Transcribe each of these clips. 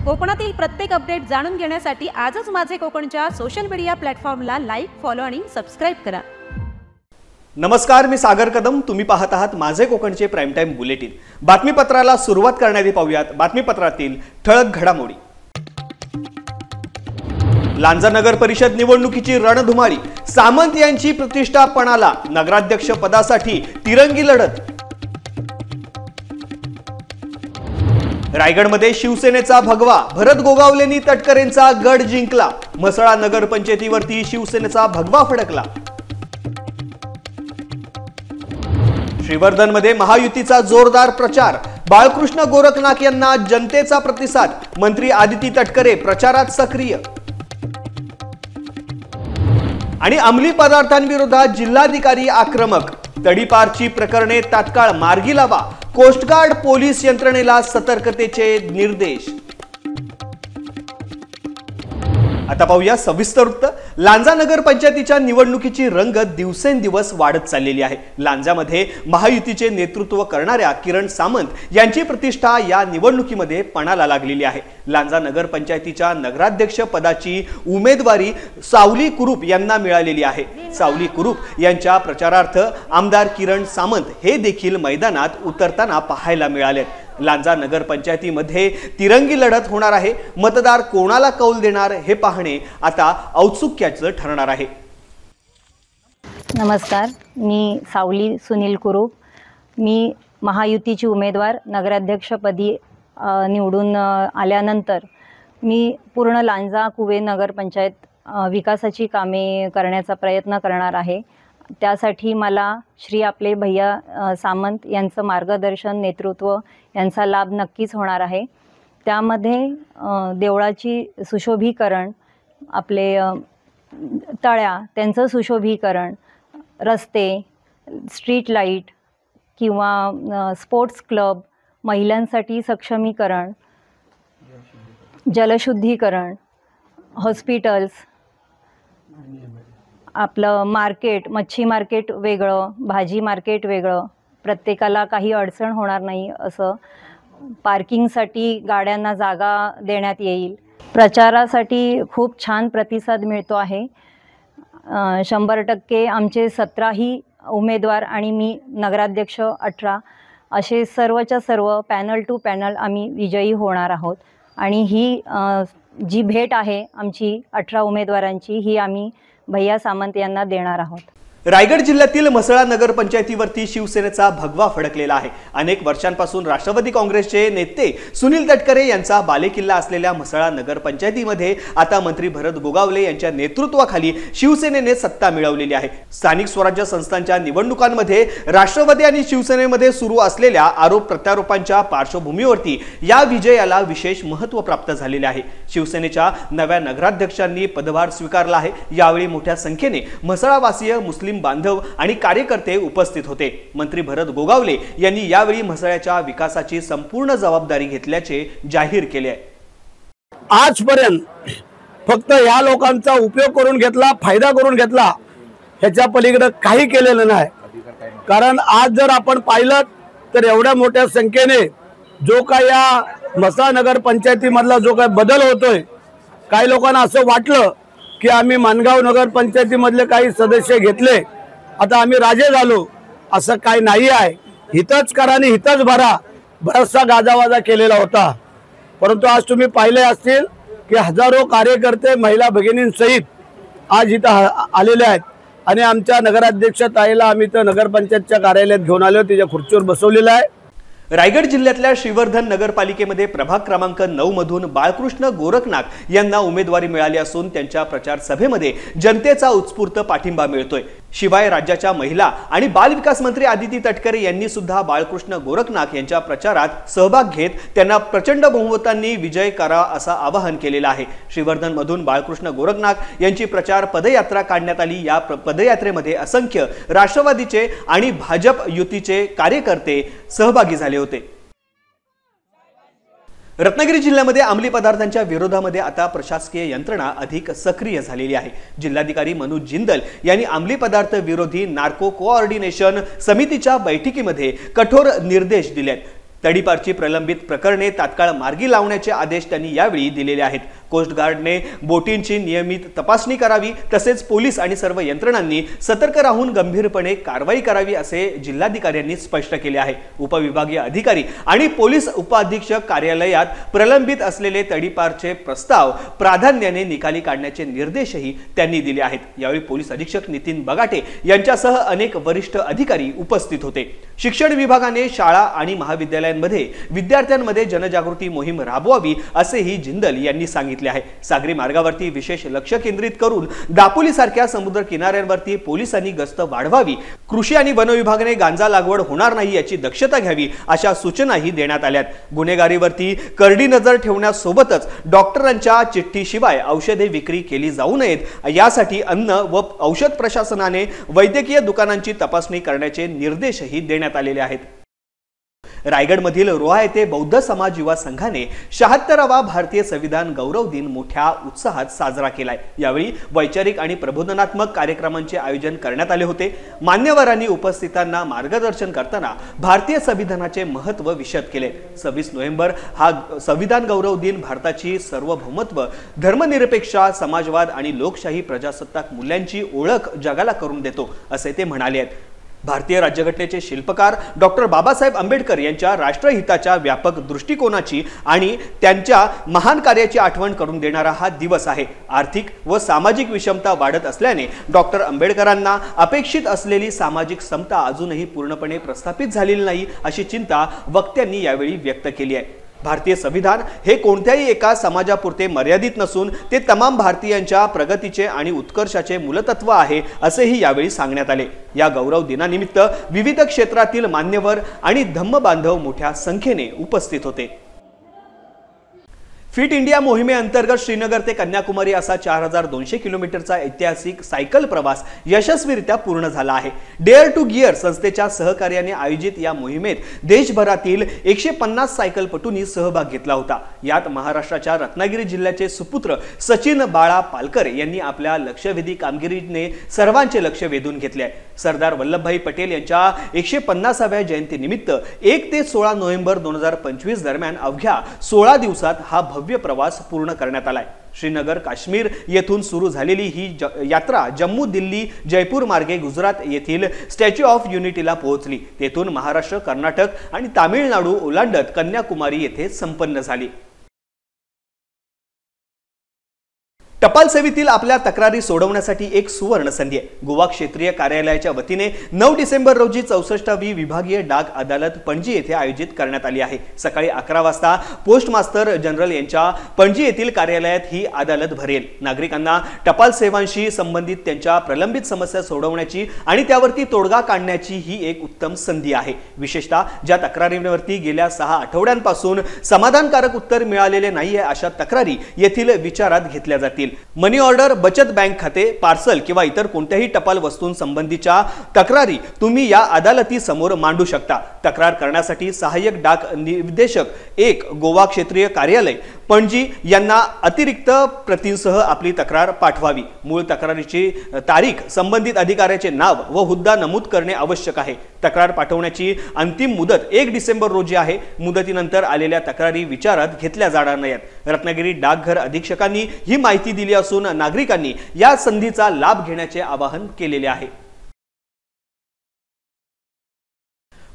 कोकणातील प्रत्येक अपडेट जाणून घेण्यासाठी आजच माझे कोकणच्या सोशल मीडिया प्लॅटफॉर्मला लाईक, फॉलो आणि सबस्क्राइब करा। नमस्कार, मी सागर कदम। तुम्ही पाहत आहात माझे कोकणचे प्राइम टाइम बुलेटिन। बातमीपत्राला सुरुवात करण्याआधी पाहूयात बातमीपत्रातील ठळक घडामोडी। लांजा नगर परिषद निवडणुकीची रणधुमाळी, सामंत यांची प्रतिष्ठा पणाला, नगराध्यक्ष पदासाठी तिरंगी लढत। रायगडमध्ये शिवसेनेचा भगवा, भरत गोगावलेंनी तटकरेंचा गड जिंकला, म्हसळा नगर पंचायतीवरती शिवसेनेचा भगवा फडकला। श्रीवर्धनमध्ये महायुतीचा जोरदार प्रचार, बाळकृष्ण गोरखनाथ यांना जनतेचा प्रतिसाद, मंत्री आदिती तटकरे प्रचारात सक्रिय। आणि अंमली पदार्थांविरोधात जिल्हाधिकारी आक्रमक, तडीपारची प्रकरणे तात्काळ मार्गी लावा, कोस्टगार्ड पोलीस यंत्रणेला सतर्कतेचे निर्देश। आता पाहूया सविस्तर वृत्त। लांजा नगर पंचायतीच्या निवडणुकीची रंगत दिवसेंदिवस वाढत चाललेली आहे। लांजामध्ये महायुतीचे नेतृत्व करणाऱ्या किरण सामंत यांची प्रतिष्ठा या निवडणुकीमध्ये पणाला लागलेली आहे। लांजा नगर पंचायतीच्या नगराध्यक्ष पदाची उमेदवारी सावली कुरूप यांना मिळालेली आहे। सावली कुरूप यांच्या प्रचारार्थ आमदार किरण सामंत हे देखील मैदानात उतरताना पाहायला मिळाले। लांजा नगर पंचायतीमध्ये तिरंगी लढत होणार आहे। मतदार कोणाला कौल देणार हे पाहणे आता औत्सुक्याचं ठरणार आहे। नमस्कार, मी सावली सुनील कुरूप। मी महायुतीची उमेदवार नगराध्यक्षपदी निवडून आल्यानंतर मी पूर्ण लांजा कुवे नगर पंचायत विकासाची कामे करण्याचा प्रयत्न करणार आहे। त्यासाठी मला श्री आपले भैया सामंत यांचं मार्गदर्शन, नेतृत्व यांचा लाभ नक्कीच होणार आहे। त्यामध्ये देवळाची सुशोभीकरण, आपले तळ्या त्यांचं सुशोभीकरण, रस्ते, स्ट्रीट लाईट किंवा स्पोर्ट्स क्लब, महिलांसाठी सक्षमीकरण, जलशुद्धीकरण, हॉस्पिटल्स, आपलं मार्केट, मच्छी मार्केट वेगळं, भाजी मार्केट वेगळं, प्रत्येकाला काही अडचण होणार नाही असं, पार्किंगसाठी गाड्यांना जागा देण्यात येईल। प्रचारासाठी खूप छान प्रतिसाद मिळतो आहे। 100% आमचे 17ही उमेदवार आणि मी नगराध्यक्ष 18 असे सर्वच्या सर्व पॅनल टू पॅनल आम्ही विजयी होणार आहोत। आणि ही जी भेट आहे आमची 18 उमेदवारांची, ही आम्ही भैया सामंत यांना देणार आहोत। रायगड जिल्ह्यातील म्हसळा नगर पंचायतीवरती शिवसेनेचा भगवा फडकलेला आहे। अनेक वर्षांपासून राष्ट्रवादी काँग्रेसचे नेते सुनील तटकरे यांचा बालेकिल्ला असलेल्या म्हसळा नगर पंचायतीमध्ये आता मंत्री भरत गोगावले यांच्या नेतृत्वाखाली शिवसेनेने सत्ता मिळवलेली आहे। स्थानिक स्वराज्य संस्थांच्या निवडणुकांमध्ये राष्ट्रवादी आणि शिवसेनेमध्ये सुरू असलेल्या आरोप प्रत्यारोपांच्या पार्श्वभूमीवरती या विजयाला विशेष महत्त्व प्राप्त झालेले आहे। शिवसेनेच्या नव्या नगराध्यक्षांनी पदभार स्वीकारला आहे। यावेळी मोठ्या संख्येने म्हसळावासीय, मुस्लिम बांधव आणि कार्यकर्ते उपस्थित होते। मंत्री भरत गोगावले यांनी यावेळी म्हसळ्याच्या विकासाची संपूर्ण जबाबदारी घेतल्याचे जाहीर केले आहे। आजपर्यंत फक्त या लोकांचा उपयोग करून घेतला, फायदा करून घेतला, ह्याच्या पलीकडे काही केलेलं नाही। कारण आज जर आपण पाहिलं तर एवढ्या मोठ्या संख्येने जो काय या म्हसळा नगर पंचायतीमधला जो काय बदल होतोय, काही लोकांना असं वाटलं की आम्ही मानगाव नगर पंचायतीमधले काही सदस्य घेतले, आता आम्ही राजे झालो, असं काही नाही आहे। हितच करा आणि हितच भरा, बराचसा गाजावाजा केलेला होता। परंतु आज तुम्ही पाहिले असतील की हजारो कार्यकर्ते महिला भगिनींसहित आज इथं आलेले आहेत आणि आमच्या नगराध्यक्ष ताईला आम्ही तर नगरपंचायतच्या कार्यालयात घेऊन आलो, तिच्या खुर्चीवर बसवलेलं आहे। रायगड जिल्ह्यातल्या श्रीवर्धन नगरपालिकेमध्ये प्रभाग क्रमांक 9 मधून बाळकृष्ण गोरखनाथ यांना उमेदवारी मिळाली असून त्यांच्या प्रचार सभेमध्ये जनतेचा उत्स्फूर्त पाठिंबा मिळतोय। शिवाय राज्याच्या महिला आणि बाल विकास मंत्री आदिती तटकरे यांनी सुद्धा बाळकृष्ण गोरखनाथ यांच्या प्रचारात सहभाग घेत त्यांना प्रचंड बहुमतांनी विजय करा असं आवाहन केलेलं आहे। श्रीवर्धन मधून बाळकृष्ण गोरखनाथ यांची प्रचार पदयात्रा काढण्यात आली। या पदयात्रेमध्ये असंख्य राष्ट्रवादीचे आणि भाजप युतीचे कार्यकर्ते सहभागी झाले होते। रत्नागिरी जिल्ह्यामध्ये अंमली पदार्थांच्या विरोधामध्ये आता प्रशासकीय यंत्रणा अधिक सक्रिय झालेली आहे। जिल्हाधिकारी मनोज जिंदल यांनी अंमली पदार्थ विरोधी नार्को कोऑर्डिनेशन समितीच्या बैठकीमध्ये कठोर निर्देश दिले। तडीपारची प्रलंबित प्रकरणे तात्काळ मार्गी लावण्याचे आदेश त्यांनी यावेळी दिलेले आहेत। कोस्ट गार्डने बोटींची नियमित तपासणी करावी, तसेच पोलीस आणि सर्व यंत्रणांनी सतर्क राहून गंभीरपणे कारवाई करावी असे जिल्हाधिकाऱ्यांनी स्पष्ट केले आहे। उपविभागीय अधिकारी आणि पोलीस उपअधीक्षक कार्यालयात प्रलंबित असलेले तडीपारचे प्रस्ताव प्राधान्याने निकाली काढण्याचे निर्देशही त्यांनी दिले आहेत। यावेळी पोलीस अधीक्षक नितीन बगाटे यांच्यासह अनेक वरिष्ठ अधिकारी उपस्थित होते। शिक्षण विभागाने शाळा आणि महाविद्यालयांमध्ये विद्यार्थ्यांमध्ये जनजागृती मोहीम राबवावी असेही जिंदल यांनी सांगितले आहे। सागरी मार्गावरती विशेष लक्ष केंद्रित करून दापोलीसारख्या समुद्र किनाऱ्यांवरती पोलिसांनी गस्त वाढवावी, कृषी आणि वन विभागाने गांजा लागवड होणार नाही याची दक्षता घ्यावी अशा सूचनाही देण्यात आल्यात। गुन्हेगारीवरती करडी नजर ठेवण्यासोबतच डॉक्टरांच्या चिठ्ठीशिवाय औषधे विक्री केली जाऊ नयेत यासाठी अन्न व औषध प्रशासनाने वैद्यकीय दुकानांची तपासणी करण्याचे निर्देशही देण्यात आलेले आहेत। रायगडमधील रोहा येथे बौद्ध समाज युवा संघाने 76वा भारतीय संविधान गौरव दिन मोठ्या उत्साहात साजरा केलाय। यावेळी वैचारिक आणि प्रबोधनात्मक कार्यक्रमांचे आयोजन करण्यात आले होते। मान्यवरांनी उपस्थितांना मार्गदर्शन करताना भारतीय संविधानाचे महत्त्व विशद केले। 26 नोव्हेंबर हा संविधान गौरव दिन भारताची सार्वभौमत्व, धर्मनिरपेक्षता, समाजवाद आणि लोकशाही प्रजासत्ताक मूल्यांची ओळख जगाला करून देतो असे ते म्हणाले आहेत। भारतीय राज्यघटनेचे शिल्पकार डॉक्टर बाबासाहेब आंबेडकर यांच्या राष्ट्रहिताच्या व्यापक दृष्टिकोनाची आणि त्यांच्या महान कार्याची आठवण करून देणारा हा दिवस आहे। आर्थिक व सामाजिक विषमता वाढत असल्याने डॉक्टर आंबेडकरांना अपेक्षित असलेली सामाजिक समता अजूनही पूर्णपणे प्रस्थापित झालेली नाही अशी चिंता वक्त्यांनी यावेळी व्यक्त केली आहे। भारतीय संविधान हे कोणत्याही एका समाजापुरते मर्यादित नसून ते तमाम भारतीयांच्या प्रगतीचे आणि उत्कर्षाचे मूलतत्व आहे असेही यावेळी सांगण्यात आले। या गौरव दिनानिमित्त विविध क्षेत्रातील मान्यवर आणि धम्म बांधव मोठ्या संख्येने उपस्थित होते। फिट इंडिया मोहिमेअंतर्गत श्रीनगर ते कन्याकुमारी असा 4200 किलोमीटरचा ऐतिहासिक सायकल प्रवास यशस्वीरित्या पूर्ण झाला आहे। डेअर टू गिअर संस्थेच्या सहकार्याने आयोजित या मोहिमेत देशभरातील 150 सायकलपटूंनी सहभाग घेतला होता। यात महाराष्ट्राच्या रत्नागिरी जिल्ह्याचे सुपुत्र सचिन बाळा पालकर यांनी आपल्या लक्षवेधी कामगिरीने सर्वांचे लक्ष वेधून घेतले आहे। सरदार वल्लभभाई पटेल यांच्या 150व्या जयंतीनिमित्त 1 ते 16 नोव्हेंबर 2025 दरम्यान अवघ्या 16 दिवसात हा भव्य प्रवास पूर्ण करण्यात आलाय। श्रीनगर काश्मीर येथून सुरू झालेली ही यात्रा जम्मू, दिल्ली, जयपूर मार्गे गुजरात येथील स्टॅच्यू ऑफ युनिटीला पोहोचली। तेथून महाराष्ट्र, कर्नाटक आणि तामिळनाडू ओलांडत कन्याकुमारी येथे संपन्न झाली। टपाल सेवेतील आपल्या तक्रारी सोडवण्यासाठी एक सुवर्ण संधी आहे। गोवा क्षेत्रीय कार्यालयाच्या वतीने 9 डिसेंबर रोजी 64वी विभागीय डाक अदालत पणजी येथे आयोजित करण्यात आली आहे। सकाळी 11 वाजता पोस्ट मास्टर जनरल यांच्या पणजी येथील कार्यालयात ही अदालत भरेल। नागरिकांना टपाल सेवांशी संबंधित त्यांच्या प्रलंबित समस्या सोडवण्याची आणि त्यावरती तोडगा काढण्याची ही एक उत्तम संधी आहे। विशेषतः ज्या तक्रारींवरती गेल्या 6 आठवड्यांपासून समाधानकारक उत्तर मिळालेले नाहीये अशा तक्रारी येथील विचारात घेतल्या जातील। मनी ऑर्डर, बचत बँक खाते, पार्सल किंवा इतर कोणत्याही टपाल वस्तूंसंबंधीच्या तक्रारी तुम्ही या अदालती समोर मांडू शकता। तक्रार करण्यासाठी सहाय्यक डाक निर्देशक 1 गोवा क्षेत्रीय कार्यालय पणजी यांना अतिरिक्त प्रतींसह आपली तक्रार पाठवावी। मूळ तक्रारीची तारीख, संबंधित अधिकाऱ्याचे नाव व हुद्दा नमूद करणे आवश्यक आहे। तक्रार पाठवण्याची अंतिम मुदत 1 डिसेंबर रोजी आहे। मुदतीनंतर आलेल्या तक्रारी विचारात घेतल्या जाणार नाहीत। रत्नागिरी डाकघर अधीक्षकांनी ही माहिती दिली असून नागरिकांनी या संधीचा लाभ घेण्याचे आवाहन केलेले आहे।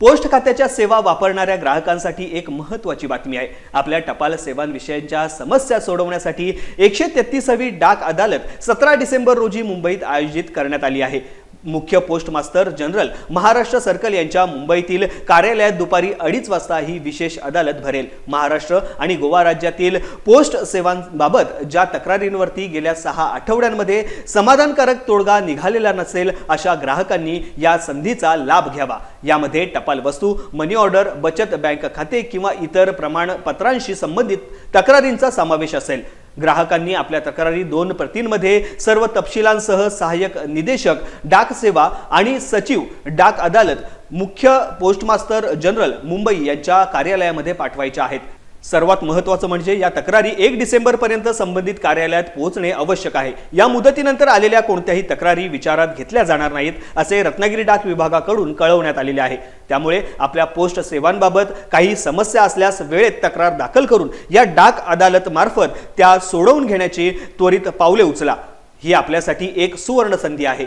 पोस्ट खात्याच्या सेवा वापरणाऱ्या ग्राहकांसाठी एक महत्त्वाची बातमी आहे। आपल्या टपाल सेवांविषयीच्या समस्या सोडवण्यासाठी 133वी डाक अदालत 17 डिसेंबर रोजी मुंबईत आयोजित करण्यात आली आहे। मुख्य post master general Maharashtra circle यांच्या मुंबईतील कार्यालयात दुपारी 2:30 वाजता ही विशेष अदालत भरेल। महाराष्ट्र आणि गोवा राज्यातील पोस्ट सेवांबाबत ज्या तक्रारींवरती गेल्या 6 आठवड्यांमध्ये समाधानकारक तोडगा निघालेला नसेल अशा ग्राहकांनी या संधीचा लाभ घ्यावा। यामध्ये टपाल वस्तू, मनी ऑर्डर, बचत बँक खाते किंवा इतर प्रमाणपत्रांशी संबंधित तक्रारींचा समावेश असेल। ग्राहकांनी आपल्या तक्रारी 2 प्रतींमध्ये सर्व तपशिलांसह सहाय्यक निदेशक डाक सेवा आणि सचिव डाक अदालत, मुख्य पोस्ट मास्टर जनरल मुंबई यांच्या कार्यालयामध्ये पाठवायच्या आहेत। सर्वात महत्त्वाचं म्हणजे या तक्रारी 1 डिसेंबरपर्यंत संबंधित कार्यालयात पोहोचणे आवश्यक आहे। या मुदतीनंतर आलेल्या कोणत्याही तक्रारी विचारात घेतल्या जाणार नाहीत असे रत्नागिरी डाक विभागाकडून कळवण्यात आलेले आहे। त्यामुळे आपल्या पोस्ट सेवांबाबत काही समस्या असल्यास वेळेत तक्रार दाखल करून या डाक अदालत मार्फत त्या सोडवून घेण्याची त्वरित पावले उचला। ही आपल्यासाठी एक सुवर्ण संधी आहे।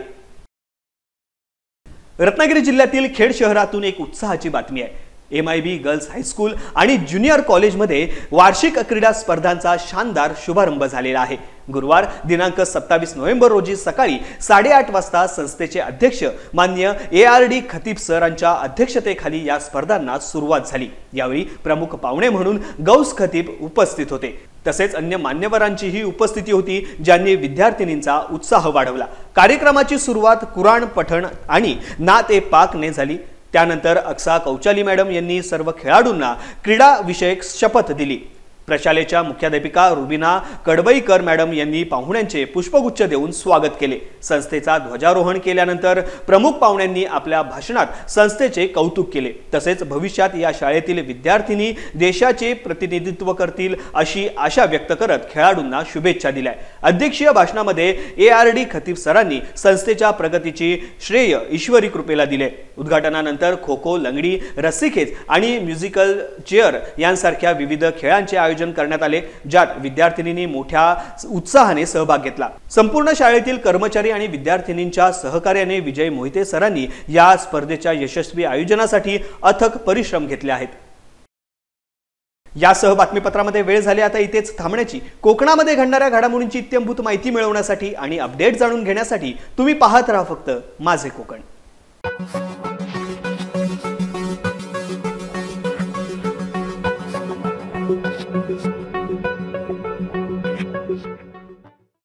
रत्नागिरी जिल्ह्यातील खेड शहरातून एक उत्साहाची बातमी आहे। MIB गर्ल्स हायस्कूल आणि ज्युनियर कॉलेजमध्ये वार्षिक क्रीडा स्पर्धांचा शानदार शुभारंभ झालेला आहे। गुरुवार दिनांक 27 नोव्हेंबर रोजी सकाळी 8:30 वाजता संस्थेचे अध्यक्ष माननीय ARD खतीब सरांच्या अध्यक्षतेखाली या स्पर्धांना सुरुवात झाली। यावेळी प्रमुख पाहुणे म्हणून गौस खतीब उपस्थित होते। तसेच अन्य मान्यवरांचीही उपस्थिती होती, ज्यांनी विद्यार्थिनींचा उत्साह वाढवला। कार्यक्रमाची सुरुवात कुराण पठण आणि नात ए पाकने झाली। त्यानंतर अक्सा कौचाली मॅडम यांनी सर्व खेळाडूंना क्रीडा विषयक शपथ दिली। प्रशालेच्या मुख्याध्यापिका रुबिना कडवईकर मॅडम यांनी पाहुण्यांचे पुष्पगुच्छ देऊन स्वागत केले। संस्थेचा ध्वजारोहण केल्यानंतर प्रमुख पाहुण्यांनी आपल्या भाषणात संस्थेचे कौतुक केले। तसेच भविष्यात या शाळेतील विद्यार्थिनी देशाचे प्रतिनिधित्व करतील अशी आशा व्यक्त करत खेळाडूंना शुभेच्छा दिल्या। अध्यक्षीय भाषणामध्ये ARD खतीब सरांनी संस्थेच्या प्रगतीची श्रेय ईश्वरी कृपेला दिले। उद्घाटनानंतर खो खो, लंगडी, रस्सीखेच आणि म्युझिकल चेअर यांसारख्या विविध खेळांचे आयोजन करण्यात आले, ज्यात विद्यार्थिनींनी मोठ्या उत्साहाने सहभाग घेतला। संपूर्ण शाळेतील कर्मचारी आणि विद्यार्थिनींच्या सहकार्याने विजय मोहिते सरांनी या स्पर्धेच्या यशस्वी आयोजनासाठी अथक परिश्रम घेतले आहेत। यासह बातमीपत्रामध्ये वेळ झाली आता इथेच थांबण्याची। कोकणामध्ये घडणाऱ्या घडामोडींची इत्थंभूत माहिती मिळवण्यासाठी आणि अपडेट जाणून घेण्यासाठी तुम्ही पाहत राहा फक्त माझे कोकण।